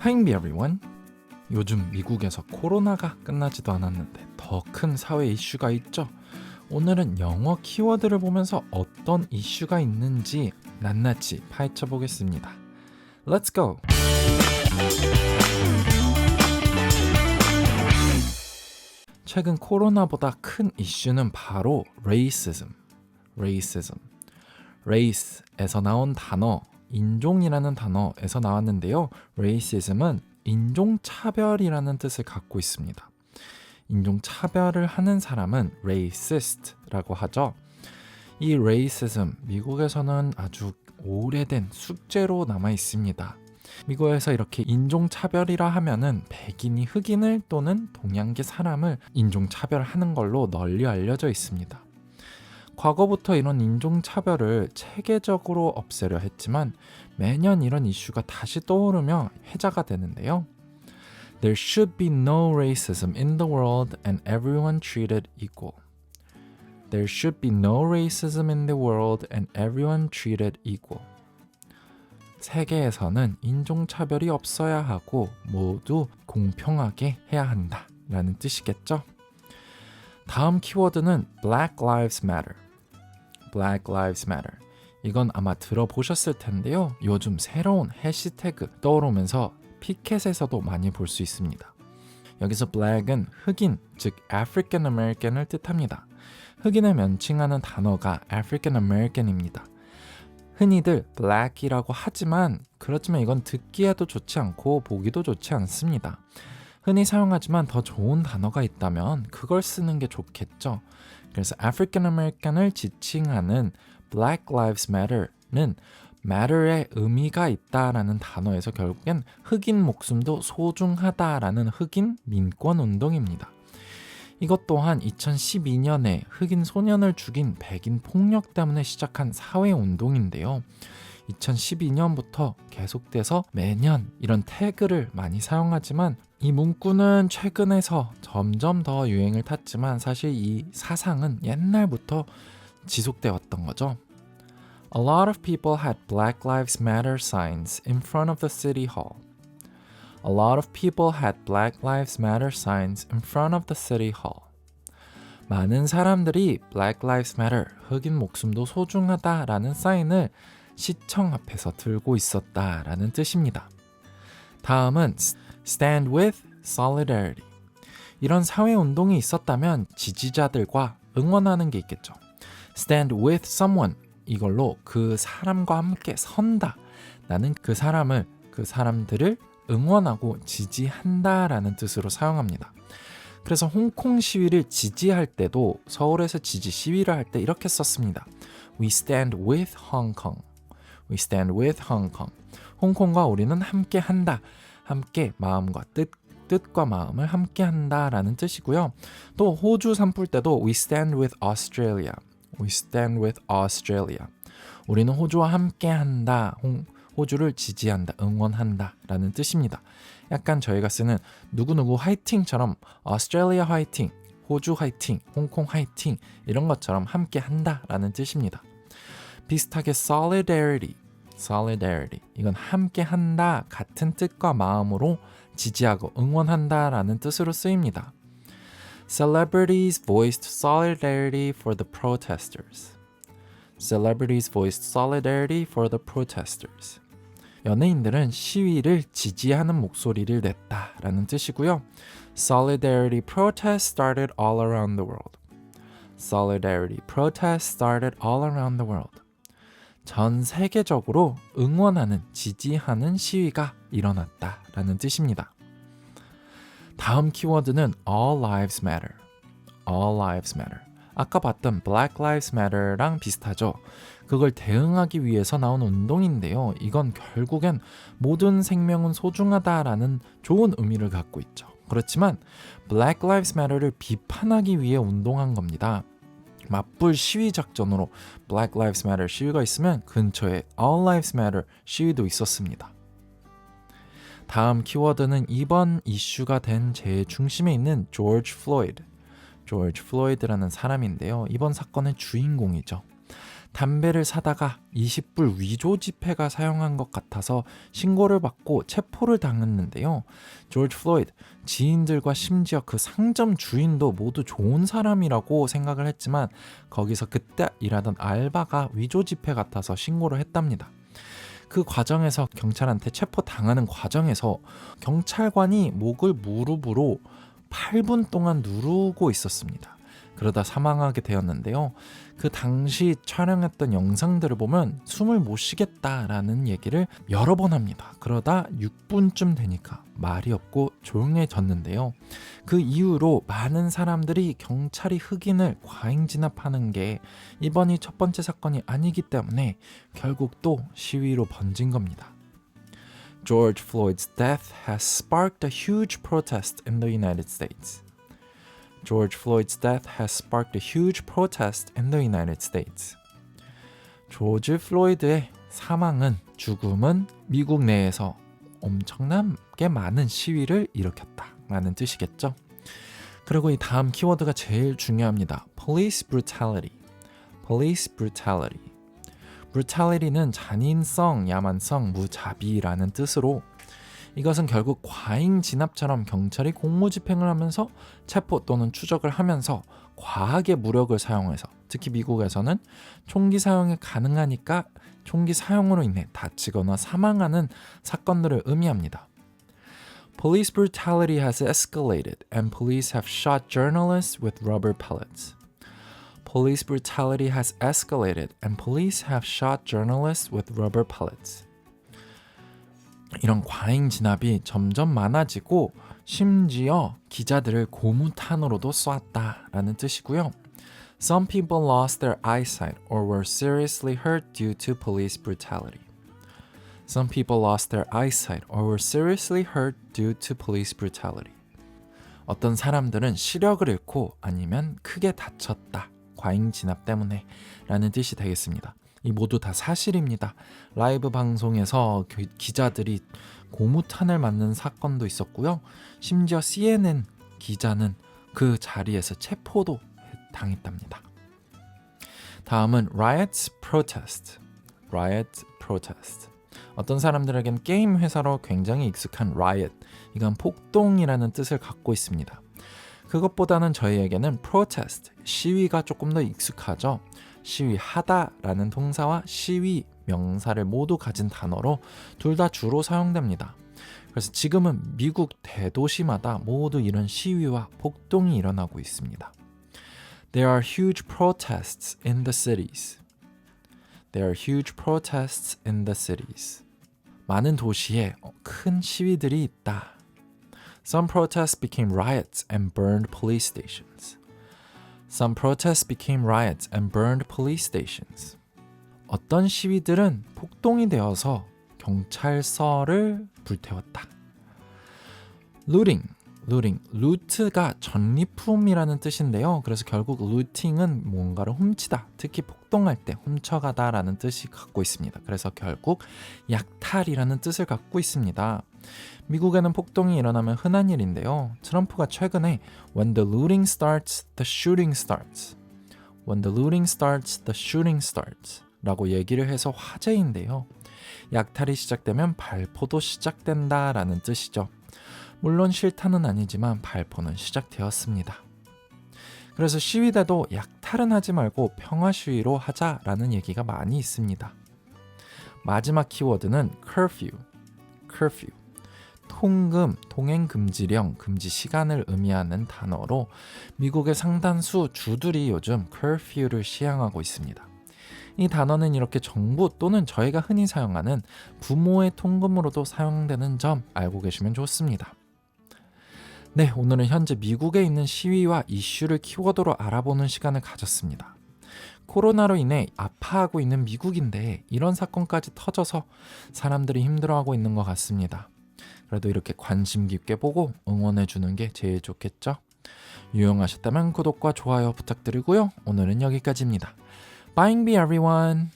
Hi everyone. 요즘 미국에서 코로나가 끝나지도 않았는데 더 큰 사회 이슈가 있죠. 오늘은 영어 키워드를 보면서 어떤 이슈가 있는지 낱낱이 파헤쳐 보겠습니다. Let's go! 최근 코로나보다 큰 이슈는 바로 racism. race에서 나온 단어, 인종이라는 단어에서 나왔는데요. racism은 인종차별이라는 뜻을 갖고 있습니다. 인종차별을 하는 사람은 racist라고 하죠. 이 racism, 미국에서는 아주 오래된 숙제로 남아 있습니다. 미국에서 이렇게 인종차별이라 하면은 백인이 흑인을 또는 동양계 사람을 인종차별하는 걸로 널리 알려져 있습니다. 과거부터 이런 인종차별을 체계적으로 없애려 했지만 매년 이런 이슈가 다시 떠오르며 회자가 되는데요. There should be no racism in the world and everyone treated equal. There should be no racism in the world and everyone treated equal. 세계에서는 인종차별이 없어야 하고 모두 공평하게 해야 한다 라는 뜻이겠죠. 다음 키워드는 Black Lives Matter. Black Lives Matter. 이건 아마 들어보셨을 텐데요. 요즘 새로운 해시태그 떠오르면서 피켓에서도 많이 볼 수 있습니다. 여기서 Black은 흑인, 즉 African American을 뜻합니다. 흑인을 면칭하는 단어가 African American입니다. 흔히들 Black이라고 하지만 그렇지만 이건 듣기에도 좋지 않고 보기도 좋지 않습니다. 흔히 사용하지만 더 좋은 단어가 있다면 그걸 쓰는 게 좋겠죠. 그래서 African American을 지칭하는 Black Lives Matter는 matter의 의미가 있다라는 단어에서 결국엔 흑인 목숨도 소중하다라는 흑인 민권 운동입니다. 이것 또한 2012년에 흑인 소년을 죽인 백인 폭력 때문에 시작한 사회 운동인데요. 2012년부터 계속돼서 매년 이런 태그를 많이 사용하지만 이 문구는 최근에서 점점 더 유행을 탔지만 사실 이 사상은 옛날부터 지속되어 왔던 거죠. A lot of people had Black Lives Matter signs in front of the city hall. A lot of people had Black Lives Matter signs in front of the city hall. 많은 사람들이 Black Lives Matter, 흑인 목숨도 소중하다라는 사인을 시청 앞에서 들고 있었다라는 뜻입니다. 다음은 Stand with Solidarity. 이런 사회운동이 있었다면 지지자들과 응원하는 게 있겠죠. Stand with someone. 이걸로 그 사람과 함께 선다. 나는 그 사람들을 응원하고 지지한다라는 뜻으로 사용합니다. 그래서 홍콩 시위를 지지할 때도 서울에서 지지 시위를 할 때 이렇게 썼습니다. We stand with Hong Kong. We stand with Hong Kong. 홍콩과 우리는 함께 한다. 함께 마음과 뜻과 마음을 함께 한다라는 뜻이고요. 또 호주 산불 때도 We stand with Australia. We stand with Australia. 우리는 호주와 함께 한다. 호주를 지지한다, 응원한다 라는 뜻입니다. 약간 저희가 쓰는 누구누구 화이팅처럼 Australia 화이팅, 호주 화이팅, 홍콩 화이팅 이런 것처럼 함께 한다 라는 뜻입니다. 비슷하게 solidarity. 이건 함께 한다, 같은 뜻과 마음으로 지지하고 응원한다 라는 뜻으로 쓰입니다. Celebrities voiced solidarity for the protesters. Celebrities voiced solidarity for the protesters. 연예인들은 시위를 지지하는 목소리를 냈다라는 뜻이고요. Solidarity protests started all around the world. Solidarity protests started all around the world. 전 세계적으로 응원하는, 지지하는 시위가 일어났다라는 뜻입니다. 다음 키워드는 All Lives Matter. All Lives Matter. 아까 봤던 Black Lives Matter랑 비슷하죠. 그걸 대응하기 위해서 나온 운동인데요. 이건 결국엔 모든 생명은 소중하다라는 좋은 의미를 갖고 있죠. 그렇지만 Black Lives Matter를 비판하기 위해 운동한 겁니다. 맞불 시위 작전으로 Black Lives Matter 시위가 있으면 근처에 All Lives Matter 시위도 있었습니다. 다음 키워드는 이번 이슈가 된 제일 중심에 있는 조지 플로이드. 조지 플로이드라는 사람인데요. 이번 사건의 주인공이죠. 담배를 사다가 20불 위조 지폐가 사용한 것 같아서 신고를 받고 체포를 당했는데요. 조지 플로이드, 지인들과 심지어 그 상점 주인도 모두 좋은 사람이라고 생각을 했지만 거기서 그때 일하던 알바가 위조 지폐 같아서 신고를 했답니다. 그 과정에서 경찰한테 체포당하는 과정에서 경찰관이 목을 무릎으로 8분 동안 누르고 있었습니다. 그러다 사망하게 되었는데요. 그 당시 촬영했던 영상들을 보면 숨을 못 쉬겠다라는 얘기를 여러 번 합니다. 그러다 6분쯤 되니까 말이 없고 조용해졌는데요. 그 이후로 많은 사람들이 경찰이 흑인을 과잉 진압하는 게 이번이 첫 번째 사건이 아니기 때문에 결국 또 시위로 번진 겁니다. George Floyd's death has sparked a huge protest in the United States. George Floyd's death has sparked a huge protest in the United States. 조지 플로이드의 사망은, 죽음은 미국 내에서 엄청나게 많은 시위를 일으켰다라는 뜻이겠죠. 그리고 이 다음 키워드가 제일 중요합니다. Police brutality. Police brutality. brutality는 잔인성, 야만성, 무자비라는 뜻으로 이것은 결국 과잉 진압처럼 경찰이 공무집행을 하면서 체포 또는 추적을 하면서 과하게 무력을 사용해서, 특히 미국에서는 총기 사용이 가능하니까 총기 사용으로 인해 다치거나 사망하는 사건들을 의미합니다. Police brutality has escalated and police have shot journalists with rubber pellets. Police brutality has escalated and police have shot journalists with rubber pellets. 이런 과잉 진압이 점점 많아지고 심지어 기자들을 고무탄으로도 쏘았다라는 뜻이고요. Some people lost their eyesight or were seriously hurt due to police brutality. Some people lost their eyesight or were seriously hurt due to police brutality. 어떤 사람들은 시력을 잃고 아니면 크게 다쳤다. 과잉 진압 때문에 라는 뜻이 되겠습니다. 이 모두 다 사실입니다. 라이브 방송에서 기자들이 고무탄을 맞는 사건도 있었고요. 심지어 CNN 기자는 그 자리에서 체포도 당했답니다. 다음은 riots, protest. riot, protest. 어떤 사람들에겐 게임 회사로 굉장히 익숙한 riot, 이건 폭동이라는 뜻을 갖고 있습니다. 그것보다는 저희에게는 protest, 시위가 조금 더 익숙하죠. 시위하다라는 동사와 시위, 명사를 모두 가진 단어로 둘 다 주로 사용됩니다. 그래서 지금은 미국 대도시마다 모두 이런 시위와 폭동이 일어나고 있습니다. There are huge protests in the cities. There are huge protests in the cities. 많은 도시에 큰 시위들이 있다. Some protests became riots and burned police stations. Some protests became riots and burned police stations. 어떤 시위들은 폭동이 되어서 경찰서를 불태웠다. Looting, loot가 전리품이라는 뜻인데요. 그래서 결국 looting은 뭔가를 훔치다, 특히 폭동할 때 훔쳐가다라는 뜻이 갖고 있습니다. 그래서 결국 약탈이라는 뜻을 갖고 있습니다. 미국에는 폭동이 일어나면 흔한 일인데요. 트럼프가 최근에 When the looting starts, the shooting starts. When the looting starts, the shooting starts. 라고 얘기를 해서 화제인데요. 약탈이 시작되면 발포도 시작된다라는 뜻이죠. 물론 실탄은 아니지만 발포는 시작되었습니다. 그래서 시위대도 약탈은 하지 말고 평화 시위로 하자라는 얘기가 많이 있습니다. 마지막 키워드는 curfew. 통금, 통행금지령, 금지 시간을 의미하는 단어로 미국의 상당수 주들이 요즘 curfew를 시행하고 있습니다. 이 단어는 이렇게 정부 또는 저희가 흔히 사용하는 부모의 통금으로도 사용되는 점 알고 계시면 좋습니다. 네, 오늘은 현재 미국에 있는 시위와 이슈를 키워드로 알아보는 시간을 가졌습니다. 코로나로 인해 아파하고 있는 미국인데 이런 사건까지 터져서 사람들이 힘들어하고 있는 것 같습니다. 그래도 이렇게 관심 깊게 보고 응원해주는 게 제일 좋겠죠? 유용하셨다면 구독과 좋아요 부탁드리고요. 오늘은 여기까지입니다. Bye everyone!